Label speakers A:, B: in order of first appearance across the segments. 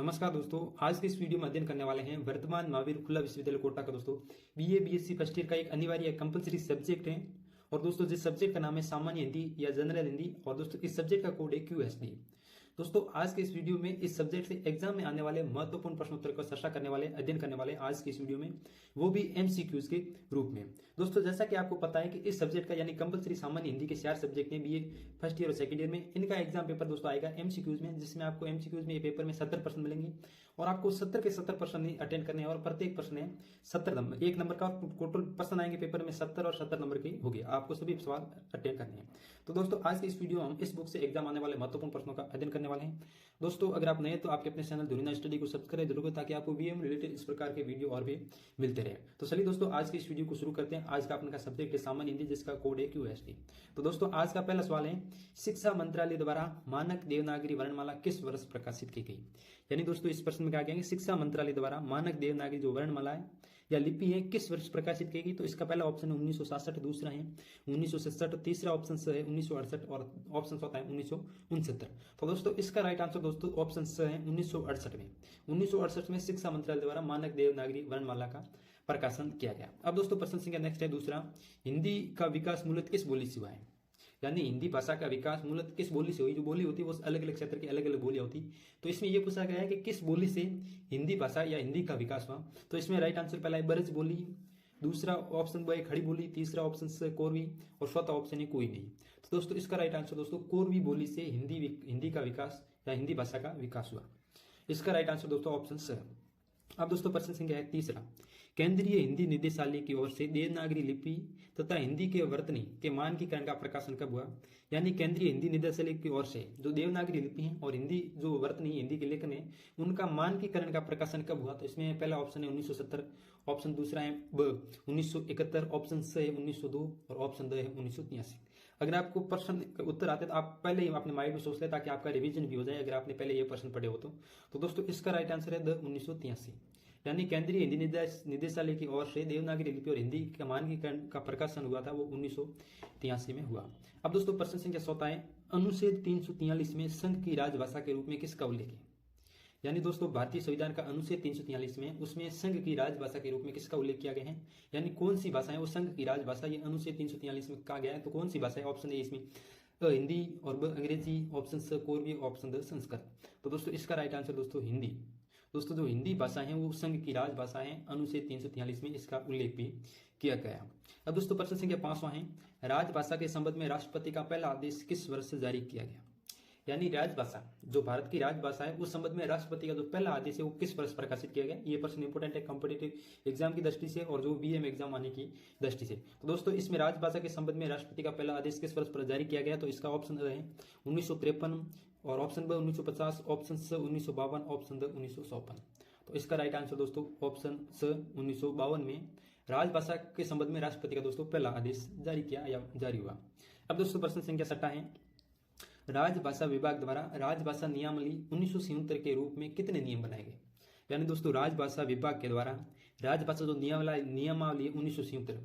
A: नमस्कार दोस्तों, आज के इस वीडियो में अध्ययन करने वाले हैं वर्तमान महावीर खुला विश्वविद्यालय कोटा का दोस्तों बीए बीएससी फर्स्ट ईयर का एक अनिवार्य कंपलसरी सब्जेक्ट है। और दोस्तों जिस सब्जेक्ट का नाम है सामान्य हिंदी या जनरल हिंदी, और दोस्तों इस सब्जेक्ट का कोड है QSD। दोस्तों आज के इस वीडियो में इस सब्जेक्ट से एग्जाम में आने वाले महत्वपूर्ण प्रश्नोत्तर का चर्चा करने वाले, अध्ययन करने वाले आज के इस वीडियो में, वो भी MCQs के रूप में। दोस्तों जैसा कि आपको पता है कि इस सब्जेक्ट का यानी कंपलसरी सामान्य हिंदी के 4 सब्जेक्ट हैं बीए फर्स्ट ईयर और सेकंड ईयर में। इनका एग्जाम पेपर दोस्तों आएगा MCQs में, जिसमें आपको MCQs में ये पेपर में 70% मिलेंगे और आपको 70 के 70% अटेंड करने हैं। और प्रत्येक प्रश्न है 70 नंबर, 1 नंबर का टोटल प्रश्न आएंगे पेपर में 70 और 70 नंबर के होंगे। आपको सभी सवाल अटेंड करने हैं। तो दोस्तों आज के इस वीडियो में हम इस बुक से एग्जाम आने वाले महत्वपूर्ण प्रश्नों का अध्ययन करने वाले हैं। दोस्तों अगर आप नए तो आपके अपने चैनल धुरीना स्टडी को सब्सक्राइब जरूर करें, ताकि आपको बीएम रिलेटेड इस प्रकार के वीडियो और भी मिलते रहे। तो चलिए दोस्तों आज के इस वीडियो को शुरू करते हैं। आज का अपने का सब्जेक्ट है सामान्य हिंदी, जिसका कोड है QSD। तो दोस्तों आज का पहला सवाल है, शिक्षा मंत्रालय द्वारा मानक देवनागरी वर्णमाला किस वर्ष प्रकाशित की गई। यानी दोस्तों इस प्रश्न में क्या कहेंगे, शिक्षा मंत्रालय द्वारा मानक देवनागरी जो वर्णमाला है या लिपि है किस वर्ष प्रकाशित की गई। तो इसका पहला ऑप्शन है 1967, दूसरा है 1967, तीसरा ऑप्शन है 1968 और ऑप्शन चौथा है 1969। तो दोस्तों इसका राइट आंसर दोस्तों ऑप्शन स है 1968 में। 1968 में शिक्षा मंत्रालय द्वारा मानक देवनागरी वर्णमाला का प्रकाशन किया गया। अब दोस्तों प्रश्न संख्या नेक्स्ट है दूसरा, हिंदी का विकास मूलतः किस बोली से हुआ है। यानी हिंदी भाषा का विकास मूलतः किस बोली से हुई। जो बोली होती है वो अलग अलग क्षेत्र की अलग अलग बोलियां होती। तो इसमें यह पूछा गया है कि किस बोली से हिंदी भाषा या हिंदी का विकास हुआ। तो इसमें राइट आंसर पहला है ब्रज बोली, दूसरा ऑप्शन ब है खड़ी बोली, तीसरा ऑप्शन से कोरवी और चौथा ऑप्शन है कोई नहीं। तो दोस्तों इसका राइट आंसर दोस्तों कोरवी बोली से हिंदी का विकास या हिंदी भाषा का विकास हुआ। इसका राइट आंसर दोस्तों ऑप्शन स है। अब दोस्तों प्रश्न संख्या है तीसरा, केंद्रीय हिंदी निदेशालय की ओर से देवनागरी लिपि तथा हिंदी के वर्तनी के मानकीकरण का प्रकाशन कब हुआ। यानी केंद्रीय हिंदी निदेशालय की ओर से जो देवनागरी लिपि है और हिंदी जो वर्तनी हिंदी के लेखन है उनका मानकीकरण का प्रकाशन कब हुआ। तो इसमें पहला ऑप्शन है 1970, ऑप्शन दूसरा है ब 1971, ऑप्शन स है 1902 और ऑप्शन द है 1983। अगर आपको प्रश्न उत्तर आते तो आप पहले ही अपने माइंड में सोच ले, ताकि आपका रिवीजन भी हो जाए अगर आपने पहले ये प्रश्न पढ़े हो तो दोस्तों इसका राइट आंसर है द 1983। यानी केंद्रीय हिंदी निदेशालय की ओर से देवनागरी लिपि और हिंदी का मानकीकरण का प्रकाशन हुआ था वो 1983 में हुआ। अब दोस्तों प्रश्न संख्या 7 है, अनुच्छेद 343 में संघ की राजभाषा के रूप में किसका उल्लेख है। यानी दोस्तों भारतीय संविधान का अनुच्छेद 343 में उसमें संघ की राजभाषा के रूप में किसका उल्लेख किया गया है। यानी कौन सी भाषा है वो संघ की राजभाषा, ये अनुच्छेद 343 में कहा गया है। तो कौन सी भाषा है, ऑप्शन ए इसमें हिंदी और ब अंग्रेजी, ऑप्शन स कोरवी, ऑप्शन द संस्कृत। तो दोस्तों इसका राइट आंसर दोस्तों हिंदी। दोस्तों जो हिंदी भाषा है वो संघ की राजभाषा है, अनुच्छेद 343 में इसका उल्लेख भी किया गया। अब दोस्तों प्रश्न संख्या 5वां है, राजभाषा के संबंध में राष्ट्रपति का पहला आदेश किस वर्ष से जारी किया गया। यानी राजभाषा जो भारत की राजभाषा है उस संबंध में राष्ट्रपति का जो पहला आदेश है वो किस वर्ष प्रकाशित किया गया। ये प्रश्न इंपोर्टेंट है कॉम्पिटेटिव एग्जाम की दृष्टि से और जो बीएम एग्जाम आने की दृष्टि से। तो दोस्तों इसमें राजभाषा के संबंध में राष्ट्रपति का पहला आदेश किस वर्ष पर जारी किया गया। तो इसका ऑप्शन है 1953 और ऑप्शन ब 1950, ऑप्शन स 1952, ऑप्शन द 1954। तो इसका राइट आंसर दोस्तों ऑप्शन स 1952 में राजभाषा के संबंध में राष्ट्रपति का दोस्तों पहला आदेश जारी किया या जारी हुआ। अब दोस्तों प्रश्न संख्या 7 है, राजभाषा विभाग द्वारा राजभाषा नियमावली 1977 के रूप में कितने नियम बनाए गए। यानी दोस्तों राजभाषा विभाग के द्वारा राजभाषा जो नियमावली 1977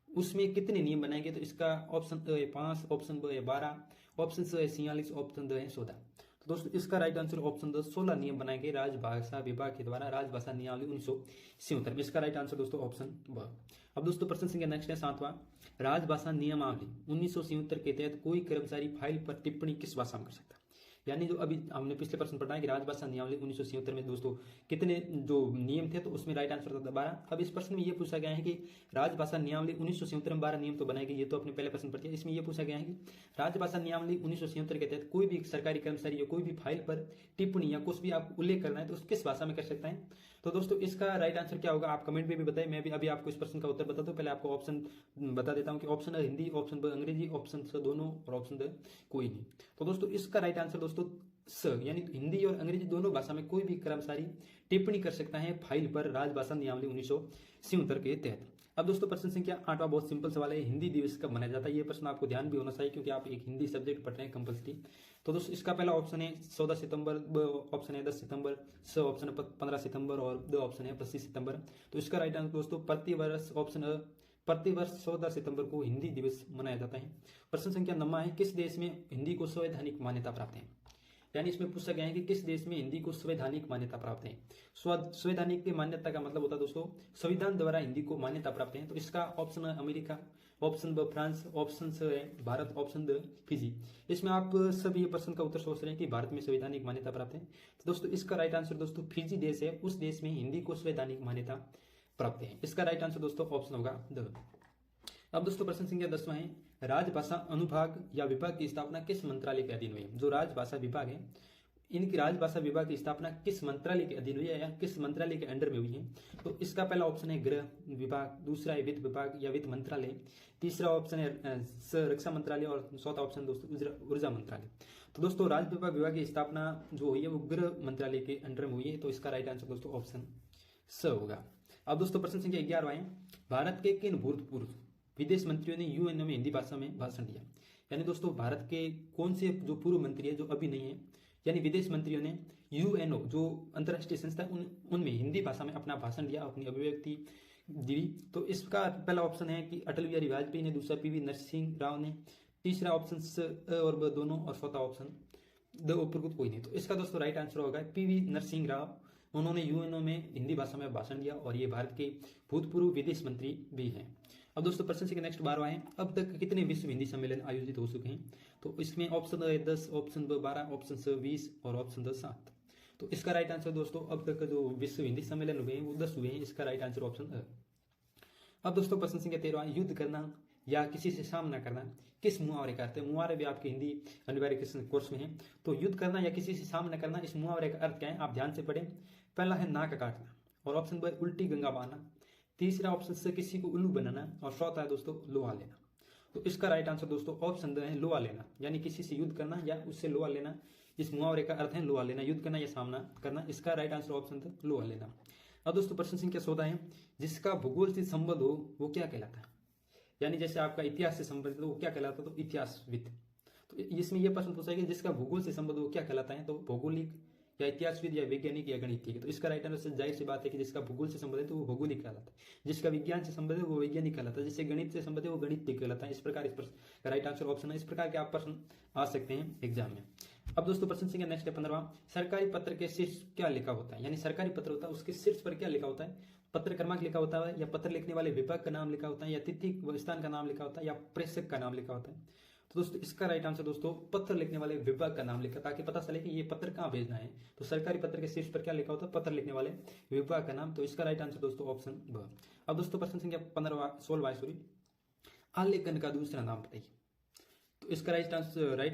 A: उसमें कितने नियम बनाएंगे। तो इसका ऑप्शन ए है 5, ऑप्शन ब है 12, ऑप्शन स है 46, ऑप्शन द है 14। तो दोस्तों इसका राइट आंसर ऑप्शन द 16 नियम बनाएंगे राजभाषा विभाग के द्वारा राजभाषा नियमावली 1977 में। इसका राइट आंसर दोस्तों ऑप्शन ब। अब दोस्तों प्रश्न संख्या नेक्स्ट है 7वां, राजभाषा नियमावली 1977 के तहत कोई कर्मचारी फाइल पर टिप्पणी किस भाषा में कर सकता है। यानी जो अभी हमने पिछले प्रश्न पढ़ा है कि राजभाषा नियमावली 1977 में दोस्तों कितने जो नियम थे, तो उसमें राइट आंसर था 12। अब इस प्रश्न में यह पूछा गया है कि राजभाषा नियमावली 1977 में 12 नियम तो बनाए गए, ये तो अपने पहले प्रश्न पढ़ दिया। इसमें यह पूछा गया है कि राजभाषा नियमावली 1977 के तहत कोई भी सरकारी कर्मचारी या कोई भी फाइल पर टिप्पणी या कुछ भी आप उल्लेख करना है तो किस भाषा में कर सकता है। तो दोस्तों इसका राइट आंसर क्या होगा आप कमेंट में भी बताएं। मैं भी अभी आपको इस प्रश्न का उत्तर बताता हूं। पहले आपको ऑप्शन बता देता हूं कि ऑप्शन हिंदी, ऑप्शन ब अंग्रेजी, ऑप्शन स दोनों और ऑप्शन द कोई नहीं। तो दोस्तों इसका राइट आंसर दोस्तों स, यानी हिंदी और अंग्रेजी दोनों भाषा में कोई भी कर्मचारी टिप्पणी कर सकता है फाइल पर राजभाषा नियमावली 1977 के तहत। अब दोस्तों प्रश्न संख्या 8वां बहुत सिंपल सवाल है, हिंदी दिवस कब मनाया जाता है। ये प्रश्न आपको ध्यान भी होना चाहिए क्योंकि आप एक हिंदी सब्जेक्ट पढ़ रहे हैं कंपल्सरी। तो दोस्तों इसका पहला ऑप्शन है 14 सितंबर, ब ऑप्शन है 10 सितंबर, स ऑप्शन है 15 सितंबर और द ऑप्शन है 25 सितंबर। तो इसका राइट आंसर दोस्तों प्रतिवर्ष ऑप्शन प्रतिवर्ष 14 सितंबर को हिंदी दिवस मनाया जाता है। प्रश्न संख्या 9 है, किस देश में हिंदी को संवैधानिक मान्यता प्राप्त है। यानी इसमें पूछा गया है कि किस देश में हिंदी को संवैधानिक मान्यता प्राप्त है। संवैधानिक की मान्यता का मतलब होता है दोस्तों संविधान द्वारा हिंदी को मान्यता प्राप्त है। तो इसका ऑप्शन है अमेरिका, ऑप्शन ब फ्रांस, ऑप्शन स है भारत, ऑप्शन द फिजी। इसमें आप सभी ये प्रश्न का उत्तर सोच रहे हैं कि भारत में संवैधानिक मान्यता प्राप्त है। तो दोस्तों इसका राइट आंसर दोस्तों फिजी देश है, उस देश में हिंदी को संवैधानिक मान्यता प्राप्त है। इसका राइट आंसर दोस्तों ऑप्शन होगा द। अब दोस्तों प्रश्न संख्या 10वां है, राजभाषा अनुभाग या विभाग की स्थापना किस मंत्रालय के अधीन हुई है। जो राजभाषा विभाग है, इनकी राजभाषा विभाग की स्थापना किस मंत्रालय के अधीन हुई है या किस मंत्रालय के अंडर में हुई है। तो इसका पहला ऑप्शन है गृह विभाग, दूसरा है वित्त विभाग या वित्त मंत्रालय, तीसरा ऑप्शन है रक्षा मंत्रालय और चौथा ऑप्शन दोस्तों ऊर्जा मंत्रालय। तो दोस्तों राजभाषा विभाग की स्थापना जो हुई है वो गृह मंत्रालय के अंडर में हुई है। तो इसका राइट आंसर दोस्तों ऑप्शन स होगा। अब दोस्तों प्रश्न संख्या 11वां है, भारत के किन भूतपूर्व विदेश मंत्रियों ने यूएनओ में हिंदी भाषा में भाषण दिया। यानी दोस्तों भारत के कौन से जो पूर्व मंत्री है जो अभी नहीं है, यानी विदेश मंत्रियों ने यूएनओ जो अंतर्राष्ट्रीय संस्था है उनमें हिंदी भाषा में अपना भाषण दिया, अपनी अभिव्यक्ति दी। तो इसका पहला ऑप्शन है कि अटल बिहारी वाजपेयी ने, दूसरा पीवी नरसिंह राव ने, तीसरा ऑप्शन और ब दोनों और चौथा ऑप्शन द उपरोक्त कोई नहीं। तो इसका दोस्तों राइट आंसर होगा पीवी नरसिंह राव। उन्होंने यूएनओ में हिंदी भाषा में भाषण दिया और ये भारत के भूतपूर्व विदेश मंत्री भी हैं। अब दोस्तों प्रश्न संख्या नेक्स्ट 12वां है, अब तक कितने विश्व हिंदी सम्मेलन आयोजित हो चुके हैं। तो इसमें ऑप्शन है 10, ऑप्शन ब 12, ऑप्शन स 20 और ऑप्शन द 7। तो इसका राइट आंसर दोस्तों अब तक जो विश्व हिंदी सम्मेलन हुए हैं वो 10 हुए हैं। इसका राइट आंसर ऑप्शन है। अब दोस्तों प्रश्न संख्या 13, युद्ध करना या किसी से सामना करना किस मुहावरे का अर्थ है। मुहावरे भी आपके हिंदी अनिवार्य कोर्स में है। तो युद्ध करना या किसी से सामना करना, इस मुहावरे का अर्थ क्या है आप ध्यान से पढ़ें। पहला है नाक काटना और ऑप्शन ब उल्टी गंगा बहाना, तीसरा ऑप्शन से किसी को उल्लू बनाना और चौथा है दोस्तों लोहा लेना। तो इसका राइट आंसर दोस्तों ऑप्शन द है लोहा लेना, यानी किसी से युद्ध करना या उससे लोहा लेना। इस मुहावरे का अर्थ है लोहा लेना, युद्ध करना या सामना करना। इसका राइट आंसर ऑप्शन द लोहा लेना। अब दोस्तों प्रश्न संख्या 14 है, जिसका भूगोल से संबंध हो वो क्या कहलाता है। यानी जैसे आपका इतिहास से संबंधित हो वो क्या कहलाता है, तो इतिहासविद। तो इसमें यह प्रश्न पूछा गया जिसका भूगोल से संबंध हो क्या कहलाता है, तो भौगोलिक या इतिहासविद या वैज्ञानिक या गणितीय। तो इसका राइट आंसर जाहिर सी बात है कि जिसका भूगोल से संबंधित है तो वो भौगोलिक कहलाता है, जिसका विज्ञान से संबंधित है वो वैज्ञानिक कहलाता है, जिससे गणित से संबंधित है वो गणितीय कहलाता है। इस प्रकार इस प्रश्न का राइट आंसर ऑप्शन है। इस प्रकार के आप प्रश्न आ सकते हैं एग्जाम में। अब दोस्तों प्रश्न संख्या नेक्स्ट है 15वां, सरकारी पत्र के शीर्ष क्या लिखा होता है। यानी सरकारी पत्र होता है उसके शीर्ष पर क्या लिखा होता है, पत्र क्रमांक लिखा होता है या पत्र लिखने वाले विभाग का नाम लिखा होता है या तिथि स्थान का नाम लिखा होता है या प्रेषक का नाम लिखा होता है। तो दोस्तों इसका राइट आंसर दोस्तों पत्र लिखने वाले विभाग का नाम लिखा, ताकि पता चले कि ये पत्र कहाँ भेजना है। तो सरकारी पत्र के शीर्ष पर क्या लिखा होता है, पत्र लिखने वाले विभाग का नाम। तो इसका राइट आंसर दोस्तों ऑप्शन ब। अब दोस्तों प्रश्न संख्या 16 आलेखन का दूसरा नाम बताइए। तो इसका राइट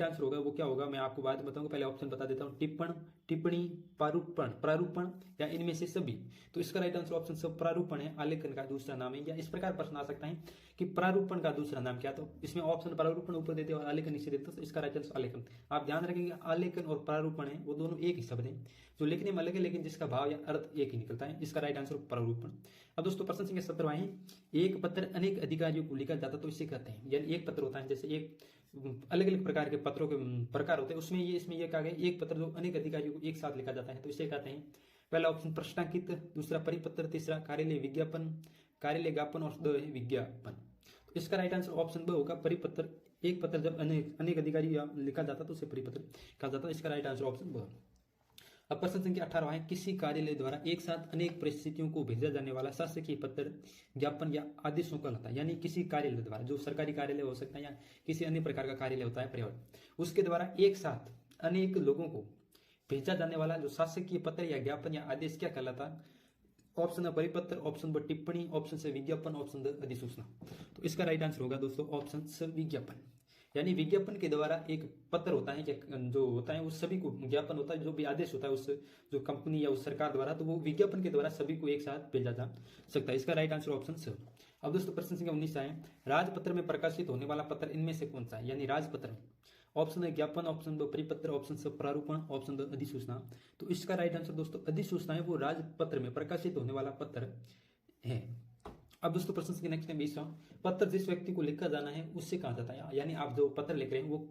A: आंसर होगा वो क्या होगा, मैं आपको बाद में बताऊंगा। पहले ऑप्शन बता देता हूँ, टिप्पण, टिप्पणी, प्रारूपण या इनमें से सभी। तो इसका राइट आंसर ऑप्शन सब प्रारूपण है, आलेखन का दूसरा नाम है। या इस प्रकार प्रश्न आ सकता है कि प्रारूपण का दूसरा नाम क्या। तो इसमें ऑप्शन प्रारूपण ऊपर देते और आलेखन नीचे देते, तो इसका राइट आंसर आलेखन। आप ध्यान रखेंगे आलेखन और प्रारूपण है वो दोनों एक ही शब्द है, जो लिखने में अलग है लेकिन जिसका भाव या अर्थ एक ही निकलता है। इसका राइट आंसर प्रारूपण। अब दोस्तों प्रश्न संख्या 17 है, एक पत्र अनेक अधिकारियों को लिखा जाता तो इसे कहते हैं। यानी एक पत्र होता है, जैसे एक अलग अलग प्रकार के पत्रों के प्रकार होते हैं, उसमें इसमें यह कहा गया एक पत्र जो अनेक अधिकारियों को एक साथ लिखा जाता है तो इसे कहते हैं। पहला ऑप्शन प्रश्नांकित, दूसरा परिपत्र, तीसरा कार्यालय विज्ञापन, कार्यालय ज्ञापन और विज्ञापन। तो इसका राइट आंसर ऑप्शन ब होगा परिपत्र। एक पत्र जब अनेक अधिकारी लिखा जाता तो उसे परिपत्र कहा जाता है। इसका राइट आंसर ऑप्शन ब। अब प्रश्न संख्या 18 है, किसी कार्यालय द्वारा एक साथ अनेक परिस्थितियों को भेजा जाने वाला शासकीय पत्र, ज्ञापन या आदेशों का होता है। यानी किसी कार्यालय द्वारा, जो सरकारी कार्यालय हो सकता है या किसी अन्य प्रकार का कार्यालय होता है पर्यावरण, उसके द्वारा एक साथ अनेक लोगों को भेजा जाने वाला जो शासकीय पत्र या ज्ञापन या आदेश क्या कहलाता है। ऑप्शन है परिपत्र, ऑप्शन ब टिप्पणी, ऑप्शन से विज्ञापन, ऑप्शन द अधिसूचना। तो इसका राइट आंसर होगा दोस्तों ऑप्शन स विज्ञापन। यानी विज्ञापन के द्वारा एक पत्र होता है जो होता है उस सभी को, ज्ञापन होता है जो भी आदेश होता है उस जो कंपनी या उस सरकार द्वारा, तो वो विज्ञापन के द्वारा सभी को एक साथ भेजा जा सकता है। इसका राइट आंसर ऑप्शन स। अब दोस्तों प्रश्न संख्या 19 है, राजपत्र में प्रकाशित होने वाला पत्र इनमें से कौन सा है। यानी राजपत्र, ऑप्शन है ज्ञापन, ऑप्शन ब परिपत्र, ऑप्शन स प्रारूपण, ऑप्शन द अधिसूचना। तो इसका राइट आंसर दोस्तों अधिसूचना है, वो राजपत्र में प्रकाशित होने वाला पत्र है। अब दोस्तों प्रश्न संख्या नेक्स्ट है 20वां, पत्र जिस व्यक्ति को लिखा जाना है उससे कहा जाता है। यानी आप जो पत्र लिख रहे हैं वो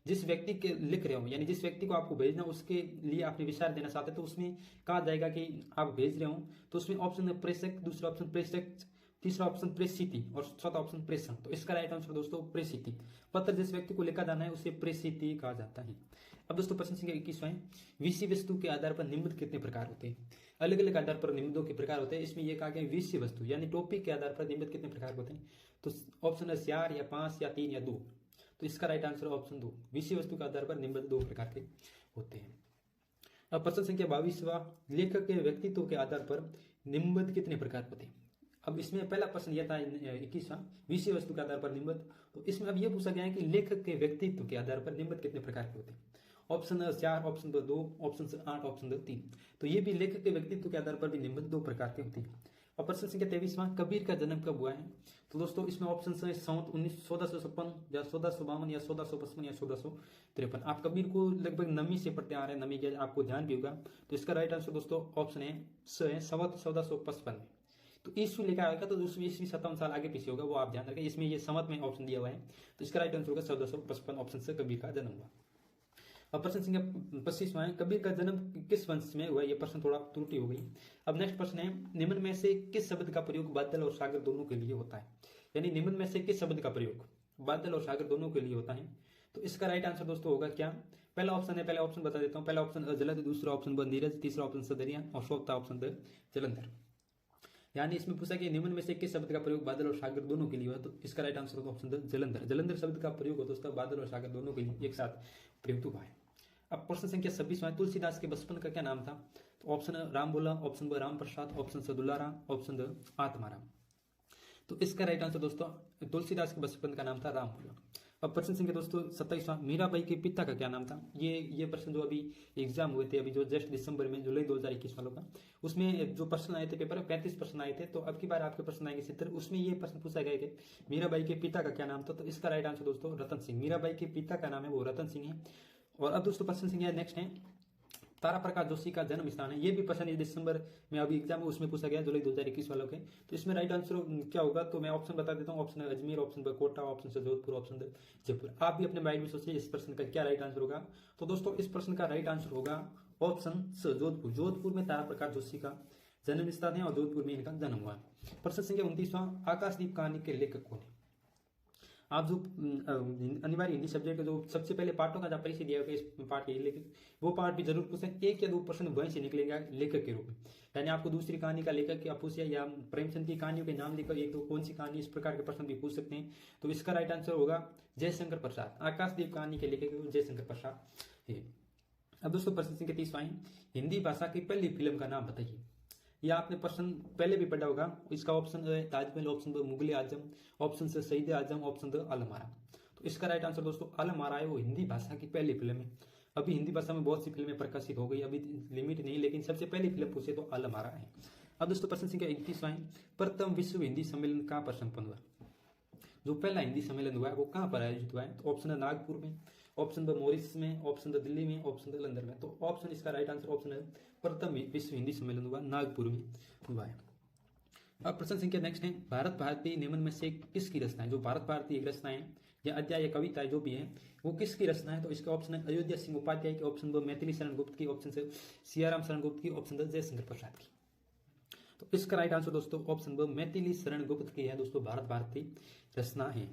A: जिस व्यक्ति के लिख रहे हो, यानी जिस व्यक्ति को आपको भेजना उसके लिए आपने विचार देना चाहते हैं तो उसमें कहा जाएगा कि आप भेज रहे हो। तो उसमें ऑप्शन है प्रेषक, दूसरा ऑप्शन प्रेषक, तीसरा ऑप्शन प्रेषिति और चौथा ऑप्शन प्रेषण। तो इसका राइट आंसर दोस्तों प्रेषिति। पत्र जिस व्यक्ति को लिखा जाना है उसे प्रेषिति कहा जाता है। अब दोस्तों प्रश्न संख्या 21वां है, विषय वस्तु के आधार पर निम्नलिखित कितने प्रकार होते हैं। अलग अलग आधार पर निम्नलिखित के प्रकार होते हैं। इसमें यह कहा गया विषय वस्तु यानी टॉपिक के आधार पर निम्नलिखित कितने प्रकार होते हैं। तो ऑप्शन है 4 या 5 या 3 या 2। तो इसका राइट आंसर ऑप्शन 2, विषय वस्तु के आधार पर निम्नलिखित 2 प्रकार के होते हैं। अब प्रश्न संख्या 22वां, लेखक के व्यक्तित्व के आधार पर निम्नलिखित कितने प्रकार होते हैं। अब इसमें पहला प्रश्न यह था 21वां, विषय वस्तु के आधार पर निम्नलिखित। तो इसमें अब यह पूछा गया है कि लेखक के व्यक्तित्व के आधार पर निम्नलिखित कितने प्रकार के होते हैं। Option 4, option 2, option 8, option 3। तो ये भी लेखक के व्यक्तित्व के आधार पर भी निम्नलिखित 2 प्रकार के होती है। और प्रश्न संख्या 23वां, कबीर का जन्म कब हुआ है। तो दोस्तों इसमें ऑप्शन है 1456 या 1452 या 1455 या 1453। आप कबीर को लगभग नवी से पढ़ते आ रहे हैं, नवी के आपको ध्यान भी होगा। तो इसका राइट आंसर दोस्तों ऑप्शन है 1455 में। तो ईस्वी लिखा आएगा तो ईस्वी 57 साल आगे पीछे होगा, वो आप ध्यान रखें। इसमें ये संवत में ऑप्शन दिया हुआ है, तो इसका राइट आंसर होगा 1455 ऑप्शन से कबीर का जन्म हुआ। अब प्रश्न संख्या 25वां है, कबीर का जन्म किस वंश में हुआ। यह प्रश्न थोड़ा त्रुटि हो गई। अब नेक्स्ट प्रश्न है, निम्न में से किस शब्द का प्रयोग बादल और सागर दोनों के लिए होता है। यानी निम्न में से किस शब्द का प्रयोग बादल और सागर दोनों के लिए होता है। तो इसका राइट आंसर दोस्तों होगा क्या, पहला ऑप्शन है, पहला ऑप्शन बता देता हूँ। पहला ऑप्शन जलद, दूसरा ऑप्शन ब नीरज, तीसरा ऑप्शन सदरिया और चौथा ऑप्शन द जलंधर। यानी इसमें पूछा कि निम्न में से किस शब्द का प्रयोग बादल और सागर दोनों के लिए हुआ। तो इसका राइट आंसर होगा ऑप्शन द जलंधर। जलंधर शब्द का प्रयोग हो दोस्तों बादल और सागर दोनों के लिए एक साथ प्रयुक्त हुआ है। अब प्रश्न संख्या 26वां, तुलसीदास के बचपन का क्या नाम था। तो ऑप्शन राम बोला, ऑप्शन ब राम प्रसाद, ऑप्शन स दुलाराम, ऑप्शन द आत्माराम। तो इसका राइट आंसर दोस्तों तुलसीदास के बचपन का नाम था राम बोला। अब प्रश्न संख्या दोस्तों 27वां, मीराबाई के पिता का क्या नाम था। ये प्रश्न जो अभी एग्जाम हुए थे अभी जो जस्ट दिसंबर में, जुलाई 2021 वालों का, उसमें जो प्रश्न आए थे पेपर में 35 प्रश्न आए थे। तो अब की बार आपके प्रश्न आएंगे 70। उसमें ये प्रश्न पूछा गया कि मीराबाई के पिता का क्या नाम था। तो इसका राइट आंसर दोस्तों रतन सिंह। मीराबाई के पिता का नाम है वो रतन सिंह है। और अब दोस्तों प्रश्न संख्या नेक्स्ट है, तारा प्रकाश जोशी का जन्म स्थान है। ये भी प्रश्न दिसंबर में अभी एग्जाम उसमें पूछा गया जुलाई 2021 वालों के। तो इसमें राइट आंसर क्या होगा, तो मैं ऑप्शन बता देता हूँ। ऑप्शन अजमेर, ऑप्शन ब कोटा, ऑप्शन से जोधपुर, ऑप्शन द जयपुर। आप भी अपने माइंड में सोचिए इस प्रश्न का क्या राइट आंसर होगा। तो दोस्तों इस प्रश्न का राइट आंसर होगा ऑप्शन स जोधपुर। जोधपुर में तारा प्रकाश जोशी का जन्म स्थान है और जोधपुर में इनका जन्म हुआ है। प्रश्न संख्या 29वां, आकाशदीप कहानी के लेखक कौन है। आप जो अनिवार्य हिंदी सब्जेक्ट जो सबसे पहले पार्टों का जब परिचय दिया होगा इस पार्ट के लेखक, वो पार्ट भी जरूर पूछें। 1 या 2 प्रश्न वहीं से निकलेगा लेखक के रूप में। यानी आपको दूसरी कहानी का लेखक या पूछिए या प्रेमचंद की कहानियों के नाम लेकर 1-2 कौन सी कहानी, इस प्रकार के प्रश्न भी पूछ सकते हैं। तो इसका राइट आंसर होगा जयशंकर प्रसाद। आकाशदीप कहानी के लेखक जयशंकर प्रसाद है। अब दोस्तों प्रश्न संख्या 30वां, हिंदी भाषा की पहली फिल्म का नाम बताइए। या आपने प्रश्न पहले भी पढ़ा होगा। इसका ऑप्शन है ताजमहल, ऑप्शन ब मुगल आजम, ऑप्शन से शहीद आजम, ऑप्शन द आलम आरा। तो इसका राइट आंसर दोस्तों आलम आरा है, वो हिंदी भाषा की पहली फिल्म है। अभी हिंदी भाषा में बहुत सी फिल्में प्रकाशित हो गई, अभी लिमिट नहीं, लेकिन सबसे पहली फिल्म पूछे तो आलम आरा है। अब दोस्तों प्रश्न संख्या 31वां, प्रथम विश्व हिंदी सम्मेलन कहाँ पर संपन्न हुआ। जो पहला हिंदी सम्मेलन हुआ है वो कहाँ पर आयोजित हुआ है। तो ऑप्शन है नागपुर में, ऑप्शन ब मॉरिस में, ऑप्शन द दिल्ली में, ऑप्शन द लंदन में। तो ऑप्शन इसका राइट आंसर ऑप्शन है प्रथम विश्व हिंदी सम्मेलन हुआ नागपुर में हुआ है। अब प्रश्न संख्या नेक्स्ट है, भारत भारती निम्न में से किसकी रचना है। जो भारत भारती एक रचना है या अध्याय या कविता है जो भी है वो किसकी रचना है। तो इसका ऑप्शन है अयोध्या सिंह उपाध्याय की, ऑप्शन ब मैथिली शरण गुप्त की, ऑप्शन से सियाराम शरण गुप्त की, ऑप्शन द जयशंकर प्रसाद की। तो इसका राइट आंसर दोस्तों ऑप्शन ब मैथिली शरण गुप्त की है दोस्तों भारत भारती रचना है।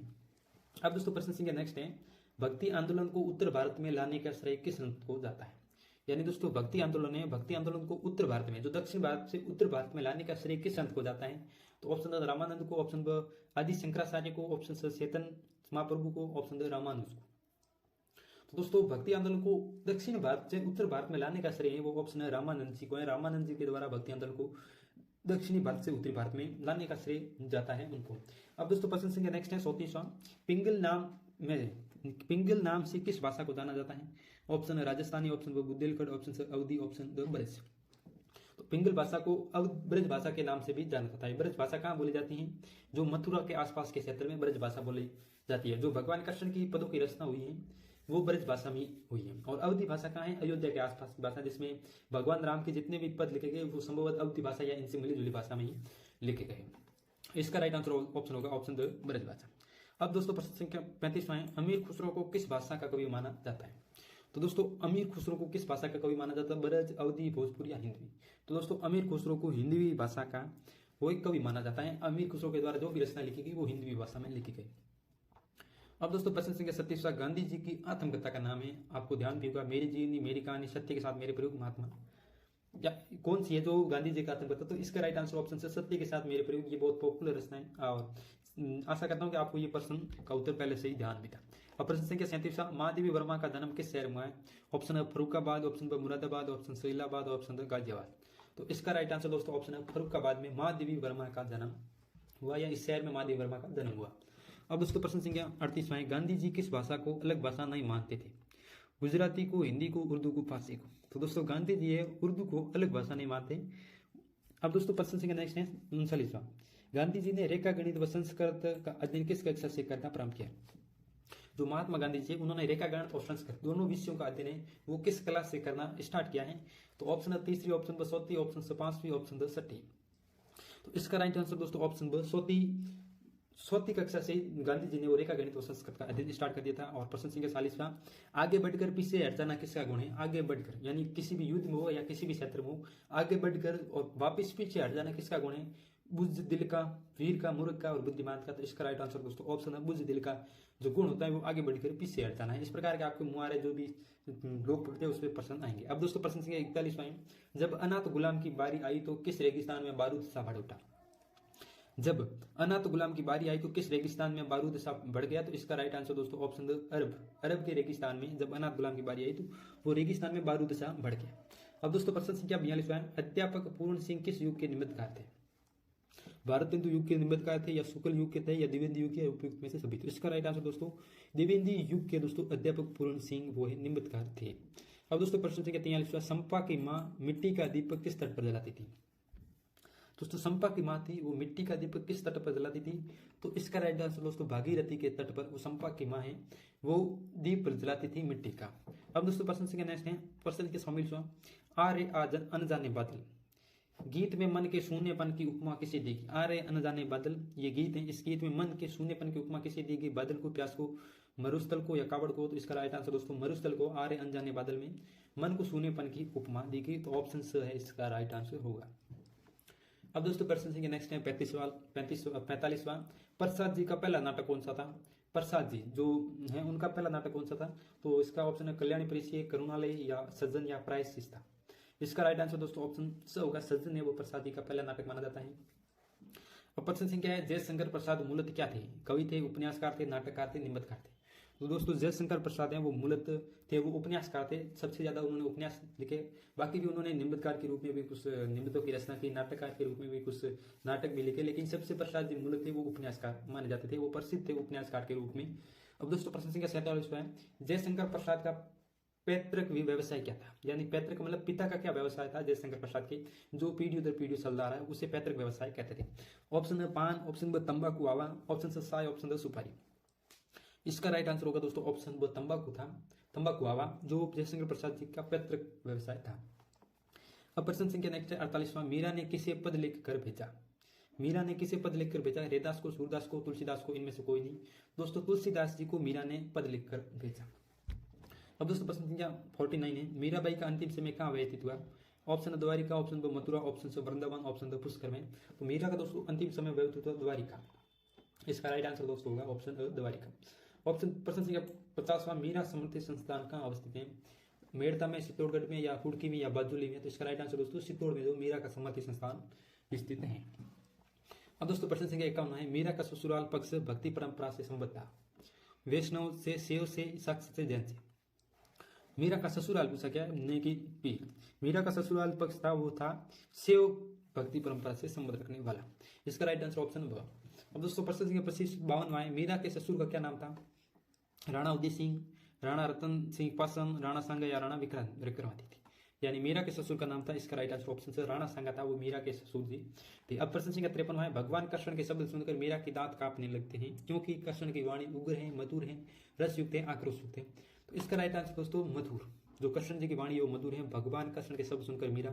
A: अब दोस्तों प्रश्न संख्या नेक्स्ट है, भक्ति आंदोलन को उत्तर भारत में लाने का श्रेय किस संत को जाता है। यानी दोस्तों भक्ति आंदोलन है, भक्ति आंदोलन को उत्तर भारत में, जो दक्षिण भारत से उत्तर भारत में लाने का श्रेय किस संत को जाता है। तो ऑप्शन द रामानंद को, ऑप्शन ब आदि शंकराचार्य को, ऑप्शन स चेतन महाप्रभु को, ऑप्शन द रामानुज को। तो दोस्तों भक्ति आंदोलन को दक्षिण भारत से उत्तर भारत में लाने का श्रेय है वो ऑप्शन है रामानंद जी को है। रामानंद जी के द्वारा भक्ति आंदोलन को दक्षिणी भारत से उत्तरी भारत में लाने का श्रेय जाता है उनको। अब दोस्तों प्रश्न संख्या नेक्स्ट है 34वां, पिंगल नाम से किस भाषा को जाना जाता है। ऑप्शन है राजस्थानी, ऑप्शन ब बुंदेलखंड, ऑप्शन से अवधी, ऑप्शन द ब्रज। तो पिंगल भाषा को ब्रज भाषा के नाम से भी जाना जाता है। ब्रज भाषा कहाँ बोली जाती है, जो मथुरा के आसपास के क्षेत्र में ब्रज भाषा बोली जाती है। जो भगवान कृष्ण की पदों की रचना हुई है वो ब्रज भाषा में हुई है। और अवधी भाषा कहाँ है, अयोध्या के आसपास की भाषा, जिसमें भगवान राम के जितने भी पद लिखे गए वो संभवतः अवधी भाषा या इनसे मिली जुली भाषा में ही लिखे गए। इसका राइट आंसर ऑप्शन होगा ऑप्शन द ब्रज भाषा। अब दोस्तों प्रश्न संख्या 35वां है, अमीर खुसरो को किस भाषा का कवि माना जाता है। तो दोस्तों अमीर खुसरो को किस भाषा का कवि माना जाता है, ब्रज, अवधी, भोजपुरी या हिंदी। तो दोस्तों अमीर खुसरो को हिंदी भाषा का वो एक कवि माना जाता है। अमीर खुसरो के द्वारा जो भी रचना लिखी गई वो हिंदी भाषा में लिखी गई। अब दोस्तों प्रश्न संख्या 37 गांधी जी की आत्मकथा का नाम है, आपको ध्यान भी होगा, मेरी जीवनी मेरी कहानी सत्य के साथ मेरे प्रयोग महात्मा, या कौन सी है जो गांधी जी का आत्मकथा? तो इसका राइट आंसर ऑप्शन से सत्य के साथ मेरे प्रयोग। ये बहुत पॉपुलर रचना है और आशा करता हूँ कि आपको ये प्रश्न का उत्तर पहले से ही ध्यान भी था। अब प्रश्न संख्या 37 महादेवी वर्मा का जन्म किस शहर में है? ऑप्शन है फरुखाबाद, ऑप्शन ब मुरादाबाद, ऑप्शन से इलाहाबाद, ऑप्शन द गाजियाबाद। तो इसका राइट आंसर दोस्तों ऑप्शन है फरुखाबाद में महादेवी वर्मा का जन्म हुआ, या इस शहर में महादेवी वर्मा का जन्म हुआ। अब दोस्तों प्रश्न संख्या 38 है गांधी जी किस भाषा को अलग भाषा नहीं मानते थे? गुजराती को, हिंदी को, उर्दू को, फारसी को। तो दोस्तों गांधी जी है उर्दू को अलग भाषा नहीं मानते। अब दोस्तों प्रश्न संख्या नेक्स्ट है 39वां, गांधी जी ने रेखा गणित व संस्कृत का अध्ययन किस कक्षा से करना प्रारंभ किया? जो महात्मा गांधी जी उन्होंने रेखा गणित और संस्कृत दोनों विषयों का अध्ययन है वो किस क्लास से करना स्टार्ट किया है? तो ऑप्शन है तीसरी, ऑप्शन ब चौथी, ऑप्शन से पांचवी, ऑप्शन द छठी। तो इसका राइट आंसर दोस्तों ऑप्शन ब चौथी कक्षा से गांधी जी ने वो रेखा गणित और संस्कृत का अध्ययन स्टार्ट कर दिया था। और प्रश्न संख्या 40वां, आगे बढ़कर पीछे हट जाना किसका गुण है? आगे बढ़कर यानी किसी भी युद्ध में हो या किसी भी क्षेत्र में हो, आगे बढ़कर और वापस पीछे हट जाना किसका गुण है? बुज़दिल का, वीर का, मूर्ख का और बुद्धिमान का। तो इसका राइट आंसर दोस्तों ऑप्शन है बुज़दिल का। जो गुण होता है वो आगे बढ़कर पीछे हट जाना है। इस प्रकार के आपके मुहावरे जो भी लोग पढ़ते हैं उस पर प्रश्न आएंगे। अब दोस्तों प्रश्न संख्या 41वां, जब अनाथ गुलाम की बारी आई तो किस रेगिस्तान में बारूद सा भड़ उठा? जब अनाथ गुलाम की बारी आई तो किस रेगिस्तान में बारूद सा बढ़ गया? तो इसका राइट आंसर दोस्तों ऑप्शन अरब के रेगिस्तान में जब अनाथ गुलाम की बारी आई तो वो रेगिस्तान में बारूद सा बढ़ गया। अब दोस्तों प्रश्न संख्या 42वां, अध्यापक पूर्ण सिंह किस युग के निबंधकार थे? भारत बिंदु युग के निबंधकार थे, या शुक्ल युग के थे, या द्विवेदी युग के, उपयुक्त में से सभी। तो इसका राइट आंसर दोस्तों द्विवेदी युग के दोस्तों अध्यापक पूर्ण सिंह वो है निबंधकार थे। अब दोस्तों प्रश्न संख्या 43वां, संपा की मां मिट्टी का दीपक किस तट पर जलाती थी? दोस्तों संपा की मां थी वो मिट्टी का दीपक किस तट पर जलाती थी? तो इसका राइट आंसर दोस्तों भागीरथी के तट पर वो संपा की मां है वो दीप जलाती थी मिट्टी का। अब दोस्तों प्रश्न संख्या नेक्स्ट है प्रश्न के 44वां, आ रे आ अनजाने बादल गीत में मन के शून्यपन की उपमा किसे दी गई? आ रे अनजाने बादल ये गीत है, इस गीत में मन के शून्यपन की उपमा किसे दी गई? बादल को, प्यास को, मरुस्थल को या कावड़ को? तो इसका राइट आंसर दोस्तों मरुस्थल को। आ रे अनजाने बादल में मन को शून्यपन की उपमा दी गई। तो ऑप्शन स है इसका राइट आंसर होगा। अब दोस्तों प्रश्न संख्या नेक्स्ट है 45वां, प्रसाद जी का पहला नाटक कौन सा था? प्रसाद जी जो है उनका पहला नाटक कौन सा था? तो इसका ऑप्शन है कल्याणी परिचय, करुणालय, या सज्जन, या प्रायश्चित। इसका राइट आंसर दोस्तों ऑप्शन स होगा, सज्जन है वो प्रसाद जी का पहला नाटक माना जाता है। अब प्रश्न संख्या है जयशंकर प्रसाद मूलतः क्या थे? कवि थे, उपन्यासकार थे, नाटककार थे, निबंधकार थे? तो दोस्तों जयशंकर प्रसाद हैं वो मूलतः थे वो उपन्यासकार थे, सबसे ज्यादा उन्होंने उपन्यास लिखे। बाकी भी उन्होंने निबंधकार के रूप में भी कुछ निबंधों की रचना की, नाटककार के रूप में भी कुछ नाटक भी लिखे, लेकिन सबसे प्रसाद जी मूलतः वो उपन्यासकार माने जाते थे, वो प्रसिद्ध थे उपन्यासकार के रूप में। अब दोस्तों प्रश्न संख्या 47वां है जयशंकर प्रसाद का पैतृक व्यवसाय क्या था? यानी पैतृक मतलब पिता का क्या व्यवसाय था जयशंकर प्रसाद के, जो पीढ़ी दर पीढ़ी चल रहा है उसे पैतृक व्यवसाय कहते थे? ऑप्शन है पान, ऑप्शन ब तंबाकू आवा, ऑप्शन से चाय, ऑप्शन द सुपारी। इसका राइट आंसर होगा दोस्तों ऑप्शन ब तंबाकू था, तंबाकू आवा, जो जयशंकर प्रसाद जी का पैतृक व्यवसाय था। अब प्रश्न संख्या नेक्स्ट है 48वां, मीरा ने किसे पद लिख कर भेजा? मीरा ने किसे पद लिखकर भेजा? रैदास को, सूरदास को, तुलसीदास को? इनमें से कोई नहीं। दोस्तों तुलसीदास जी को मीरा ने पद लिखकर भेजा। अब दोस्तों प्रश्न संख्या 49 है मीराबाई का अंतिम समय कहाँ व्यतीत हुआ? ऑप्शन द्वारिका, ऑप्शन ब मथुरा, ऑप्शन से वृंदावन, ऑप्शन द पुष्कर में। तो मीरा का दोस्तों अंतिम समय व्यतीत हुआ द्वारिका। इसका राइट आंसर दोस्तों होगा ऑप्शन द्वारिका। ऑप्शन प्रश्न संख्या 50वां, मीरा समृद्धि संस्थान कहाँ अवस्थित है? मेड़ता में, चित्तौड़गढ़ में, या कुड़की में, या बाजुली में? तो इसका राइट आंसर दोस्तों चित्तौड़ में जो मीरा का समृद्धि संस्थान स्थित है। अब दोस्तों प्रश्न संख्या 51 है मीरा का ससुराल पक्ष भक्ति परंपरा से संबद्ध था? वैष्णव से, शैव से, शाक्त से, जैन से? मीरा का ससुराल पूछा क्या है कि पीर। मीरा का ससुराल पक्ष था वो था शैव भक्ति परंपरा से संबंध रखने वाला। इसका राइट आंसर ऑप्शन ब। अब दोस्तों प्रश्न संख्या 52वां है मीरा के ससुर का क्या नाम था? राणा उदय सिंह, राणा रतन सिंह पासन, राणा सांगा, या राणा विक्रमादित्य? यानी मीरा के ससुर का नाम था, इसका राइट आंसर ऑप्शन से राणा सांगा था, वो मीरा के ससुर जी थे। अब प्रश्न संख्या 53वां है भगवान कृष्ण के शब्द सुनकर मीरा के दांत कांपने लगते हैं क्योंकि कृष्ण की वाणी उग्र है, मधुर है, रस युक्त है, आक्रोश युक्त है? तो इसका राइट आंसर दोस्तों मधुर, जो कृष्ण जी की वाणी है वो मधुर है। भगवान कृष्ण के शब्द सुनकर मीरा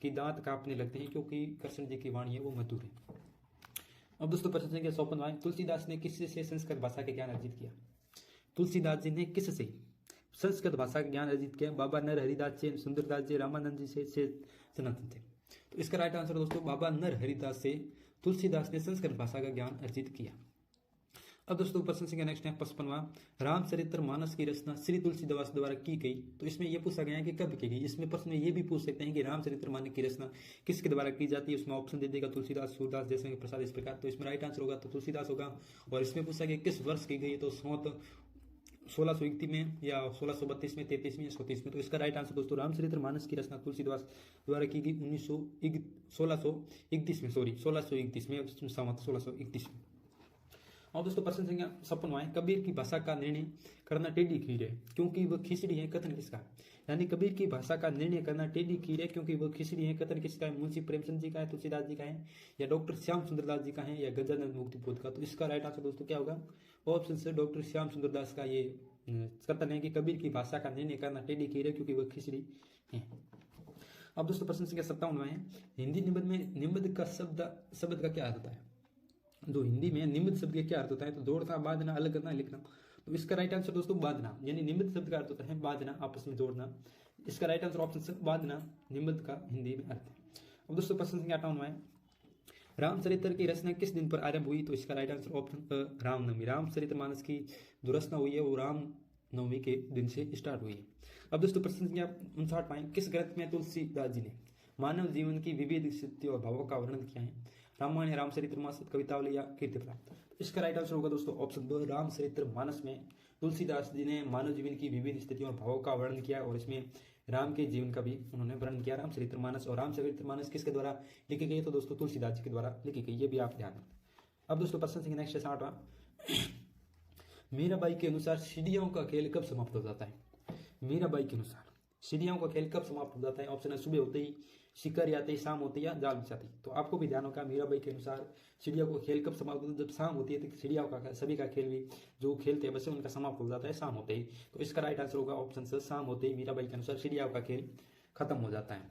A: की दांत कांपने लगते हैं क्योंकि कृष्ण जी की वाणी है वो मधुर है। अब दोस्तों प्रश्न संख्या 54वां है तुलसीदास ने किससे संस्कृत भाषा के ज्ञान अर्जित किया? तुलसीदास जी ने किससे संस्कृत भाषा का ज्ञान अर्जित किया? बाबा नर हरिदास से, सुंदरदास जी, रामानंद जी से, सनातन से? तो इसका राइट आंसर दोस्तों बाबा नर हरिदास से तुलसीदास ने संस्कृत भाषा का ज्ञान अर्जित किया। अब दोस्तों प्रश्न संख्या नेक्स्ट है 55वां। रामचरित्र मानस की रचना श्री तुलसीदास द्वारा की गई। तो इसमें यह पूछा गया है कि कब की गई। इसमें प्रश्न में ये भी पूछ सकते हैं कि रामचरित्र मानस की रचना किसके द्वारा की जाती है। उसमें ऑप्शन दे देगा तुलसीदास, सूरदास, जयशंकर प्रसाद, इस प्रकार। तो इसमें राइट आंसर होगा तो तुलसीदास होगा। और इसमें पूछा गया किस वर्ष की गई, तो 1631 में या 1632 में, 33 में या 34 में। तो इसका राइट आंसर दोस्तों रामचरित्र मानस की रचना तुलसीदास द्वारा की गई 1631 में, 1631 में, 1631 में। और दोस्तों प्रश्न संख्या 56वां है। कबीर की भाषा का निर्णय करना टेढ़ी खीर है क्योंकि वह खिचड़ी है, कथन किसका। यानी कबीर की भाषा का निर्णय करना टेढ़ी खीर है क्योंकि वह खिचड़ी है, कथन किसका है। मुंशी प्रेमचंद जी का है, तुलसीदास जी का है, या डॉक्टर श्याम सुंदरदास जी का है, या गजानन मुक्तिबोध का। तो इसका राइट आंसर दोस्तों क्या होगा, ऑप्शन से डॉक्टर श्याम सुंदरदास का ये कथन है कि कबीर की भाषा का निर्णय करना टेढ़ी खीर है क्योंकि वह खिचड़ी है। अब दोस्तों प्रश्न संख्या 57वां है। हिंदी निबंध में निबंध का शब्द का क्या अर्थ होता है। जो हिंदी में निमित्त शब्द का क्या अर्थ होता है, तो जोड़ना, बांधना, अलग करना, लिखना। तो इसका राइट आंसर दोस्तों बांधना, यानी निमित्त शब्द का अर्थ होता है बांधना, आपस में जोड़ना। इसका राइट आंसर ऑप्शन से बांधना निमित्त का हिंदी में अर्थ है। अब दोस्तों प्रश्न संख्या 58वां है। रामचरित्र की रचना किस दिन पर आरंभ हुई। तो इसका राइट आंसर ऑप्शन रामनवमी। रामचरित्र मानस की जो रचना हुई है वो रामनवमी के दिन से स्टार्ट हुई है। अब दोस्तों प्रश्न संख्या 59वां है। किस ग्रंथ में तुलसीदास जी ने मानव जीवन की विविध स्थितियों और भावों का वर्णन किया है। रामायण, रामचरितमानस, कवितावली या कीर्तिप्राप्त। इसका राइट आंसर होगा दोस्तों ऑप्शन 2 रामचरित्र मानस में तुलसीदास जी ने मानव जीवन की विविध स्थितियों और भावों का वर्णन किया और इसमें राम के जीवन का भी उन्होंने वर्णन किया। रामचरित्र मानस। और रामचरित्र मानस किसके द्वारा लिखी गई, तो दोस्तों तुलसीदास जी के द्वारा लिखी गई, ये भी आप ध्यान रखें। अब दोस्तों प्रश्न संख्या नेक्स्ट 60वां। मीराबाई के अनुसार सीढ़ियों का खेल कब समाप्त हो जाता है। मीराबाई के अनुसार सीढ़ियों का खेल कब समाप्त हो जाता है। ऑप्शन है सुबह होते ही, शिकार आते ही, शाम होते ही, या जाल बिछाते ही। तो आपको भी ध्यान होगा मीराबाई के अनुसार चिड़िया को खेल कब समाप्त होता है, जब शाम होती है। तो चिड़ियाओं का सभी का खेल भी जो खेलते हैं वैसे उनका समाप्त हो जाता है शाम होते ही। तो इसका राइट आंसर होगा ऑप्शन से शाम होते ही मीराबाई के अनुसार चिड़ियाओं का खेल खत्म हो जाता है।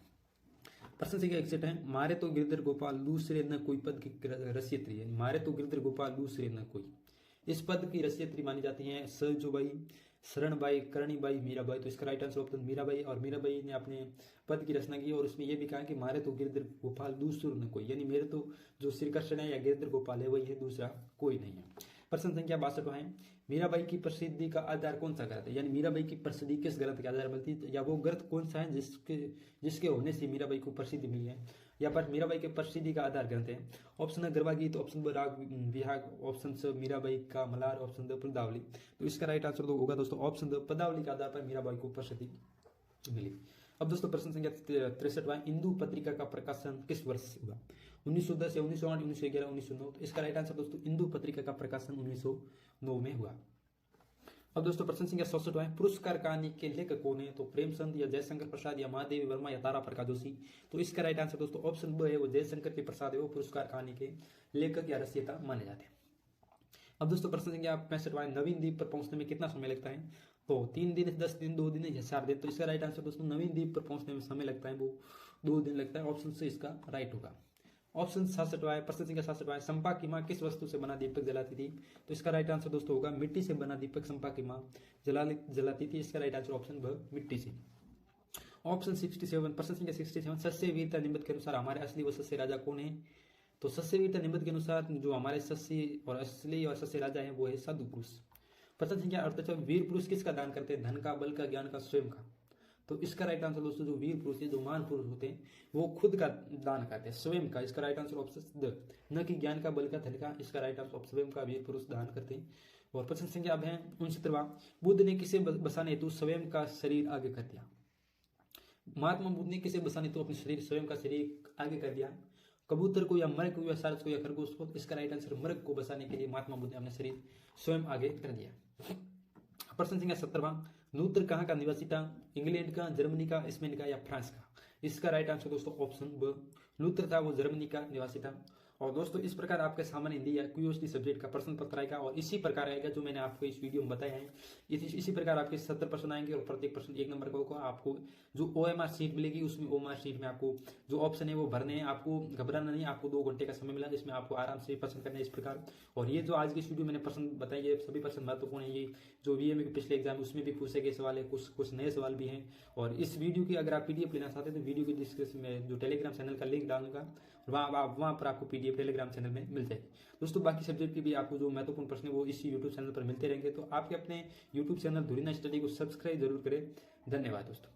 A: प्रश्न संख्या 61 है। मारे तो गिरधर गोपाल दूसरे न कोई पद की रचयित्री है। मारे तो गिरधर गोपाल दूसरे न कोई, इस पद की रचयित्री मानी जाती है सरोजबाई, शरणबाई, करणीबाई, मीराबाई। तो इसका राइट आंसर ऑप्शन मीराबाई। और मीराबाई ने अपने पद की रचना की और उसमें यह भी कहा कि मारे तो गिरधर गोपाल दूसरा न कोई, यानी मेरे तो जो श्री कृष्ण है या गिरधर गोपाल है वही है, दूसरा कोई नहीं है। प्रश्न संख्या 62 है। मीराबाई की प्रसिद्धि का आधार कौन सा ग्रंथ है, यानी मीराबाई की प्रसिद्धि किस ग्रंथ के आधार मिलती है, या वो ग्रंथ कौन सा है जिसके होने से मीराबाई को प्रसिद्धि मिली है, या पर मीराबाई के प्रसिद्धि का आधार ग्रंथ है। ऑप्शन है गरबा गीत, ऑप्शन ब राग विहाग, ऑप्शन से मीराबाई का मलार, ऑप्शन द पदावली। तो इसका राइट आंसर तो होगा दोस्तों ऑप्शन द पदावली के आधार पर मीराबाई को प्रसिद्धि मिली। अब दोस्तों प्रश्न संख्या 63 इंदू पत्रिका का प्रकाशन किस वर्ष हुआ। 1910 या 1908, 1911, 1909। तो इसका राइट आंसर दोस्तों इंदू पत्रिका का प्रकाशन 1909 में हुआ। अब दोस्तों प्रश्न संख्या 67 है। पुरस्कार कहानी के लेखक कौन है, तो प्रेमचंद या जयशंकर प्रसाद या महादेवी वर्मा या तारा प्रकाश जोशी। तो इसका राइट आंसर दोस्तों ऑप्शन ब है, वो जयशंकर के प्रसाद है, वो पुरस्कार कहानी के लेखक या रचयिता माने जाते हैं। अब दोस्तों प्रश्न संख्या 65 है। नवीन द्वीप पर पहुंचने में कितना समय लगता है, तो 3 दिन, 10 दिन, 2 दिन या 4 दिन। तो इसका राइट आंसर दोस्तों नवीन द्वीप पर पहुंचने में समय लगता है वो 2 दिन लगता है। ऑप्शन से इसका राइट होगा। ऑप्शन 66 है। प्रश्न संख्या 67 है। संपा की मां किस वस्तु से बना दीपक जलाती थी, तो इसका राइट आंसर दोस्तों होगा मिट्टी से बना दीपक संपा की मां जलाती थी। इसका राइट आंसर ऑप्शन ब मिट्टी से। ऑप्शन 67 प्रश्न संख्या 67 सस्य वीरता निबंध के अनुसार हमारे असली व सस्य राजा कौन है, तो सस्य वीरता निबंध के अनुसार जो हमारे सस्य और असली और सस्य राजा है वो है साधु पुरुष। प्रश्न संख्या 68 वीर पुरुष किसका दान करते हैं, धन का, बल का, ज्ञान का, स्वयं का। तो इसका राइट आंसर दोस्तों जो वीर पुरुष है, जो महान पुरुष होते हैं वो खुद का दान करते हैं, स्वयं का। इसका राइट आंसर ऑप्शन द, न कि ज्ञान का, बल का, धन का। इसका राइट आंसर ऑप्शन स्वयं का वीर पुरुष दान करते हैं। और प्रश्न संख्या अब है 69वां। बुद्ध ने किसे बसाने हेतु स्वयं का शरीर आगे कर दिया। महात्मा बुद्ध ने किसे बसाने हेतु अपने शरीर, स्वयं का शरीर आगे कर दिया, कबूतर को या मर्ग को या सारस को या खरगोश को। इसका राइट आंसर मर्ग को बसाने के लिए महात्मा बुद्ध ने अपना शरीर स्वयं आगे कर दिया। प्रश्न संख्या 70वां। लूथर कहाँ का निवासी था, इंग्लैंड का, जर्मनी का, स्पेन का या फ्रांस का। इसका राइट आंसर दोस्तों ऑप्शन ब लूथर था, वो जर्मनी का निवासी था। और दोस्तों इस प्रकार आपके सामान्य हिंदी या क्यूएसडी सब्जेक्ट का प्रश्न पत्र आएगा और इसी प्रकार आएगा जो मैंने आपको इस वीडियो में बताया है। इसी प्रकार आपके 70 प्रश्न आएंगे और प्रत्येक प्रश्न 1 नंबर का होगा। आपको जो OMR शीट मिलेगी उसमें OMR शीट में आपको जो ऑप्शन है वो भरने हैं। आपको घबराना नहीं, आपको 2 घंटे का समय मिला जिसमें आपको आराम से प्रश्न करना है इस प्रकार। और ये जो आज की इस वीडियो मैंने प्रश्न बताए ये सभी प्रश्न महत्वपूर्ण है। ये जो VMA के पिछले एग्जाम उसमें भी पूछे गए सवाल है, कुछ नए सवाल भी हैं। और इस वीडियो की अगर आप PDF लेना चाहते हैं तो वीडियो के डिस्क्रिप्शन में जो टेलीग्राम चैनल का लिंक डालूंगा, वहाँ पर आपको PDF PDF टेलीग्राम चैनल में मिल जाएगी। दोस्तों बाकी सब्जेक्ट के भी आपको जो महत्वपूर्ण प्रश्न है वो इसी यूट्यूब चैनल पर मिलते रहेंगे, तो आपके अपने यूट्यूब चैनल धुरीना स्टडी को सब्सक्राइब जरूर करें। धन्यवाद दोस्तों।